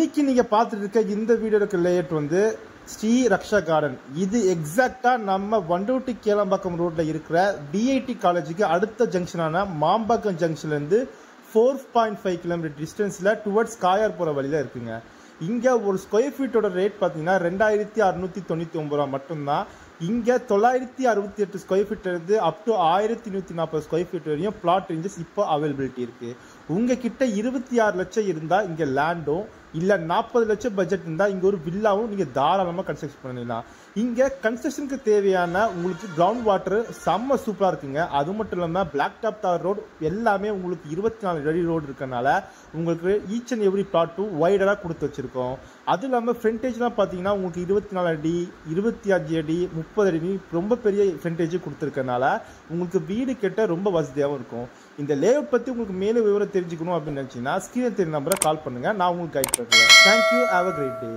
இன்னைக்கு நீங்க பார்த்துட்டு இருக்க இந்த வீடியோ இருக்க லேஅவுட் வந்து ஸ்ரீ ரக்ஷா கார்டன். இது எக்ஸாக்டா நம்ம வண்டோட்டி கேளம்பாக்கம் ரோட்ல இருக்கிற டிஐடி காலேஜுக்கு அடுத்த ஜங்ஷனான மாம்பாக்கம் ஜங்ஷன்ல இருந்து 4.5 கிலோமீட்டர் டிஸ்டன்ஸ்ல டுவர்ட்ஸ் காயார் போற வழியில இருக்குங்க. இங்க ஒரு ஸ்கொயர் ஃபீட்டோட ரேட் பாத்தீங்கன்னா 2699 ரூபா மட்டும்தான். இங்க 968 ஸ்கொயர் ஃபீட் இருந்து அப் டு 1140 ஸ்கொயர் ஃபீட் வரையும் பிளாட் ரேஞ்சஸ் இப்போ அவைலபிலிட்டி இருக்கு. உங்ககிட்ட 26 லட்சம் இருந்தா இங்க லேண்டும் இல்ல 40 லட்சம் பட்ஜெட் இருந்தா இங்க ஒரு வில்லாவும் நீங்க தாராளமா கன்ஸ்ட்ரக்ட் பண்ணிடலாம். இங்க கன்ஸ்ட்ரக்ஷனுக்கு தேவையான உங்களுக்கு கிரவுண்ட் வாட்டர் செம்ம சூப்பரா இருக்குங்க. அது மட்டும் இல்லாம பிளாக் டாப் தார் ரோடு எல்லாமே உங்களுக்கு 24 அடி ரோடு இருக்கனால உங்களுக்கு ஈச் அண்ட் எவ்ரி பிளாட்டும் வைடரா கொடுத்து வச்சிருக்கோம். அது இல்லாம ஃப்ரண்டேஜ்லாம் பாத்தீங்கன்னா உங்களுக்கு 24 அடி 25 அடி 30 அடி ரொம்ப பெரிய ஃப்ரண்டேஜ் கொடுத்துருக்கனால உங்களுக்கு வீடு கட்ட ரொம்ப வசதியாகவும் இருக்கும். இந்த லேஅவுட் பத்தி உங்களுக்கு மேலும் விவரம் தெரிஞ்சுக்கணும் அப்படின்னு நினைச்சீங்கன்னா ஸ்கிரீன் தெரிய நம்பரை கால் பண்ணுங்க, நான் உங்களுக்கு கைட் பண்ணுறேன். Thank you, have a great day.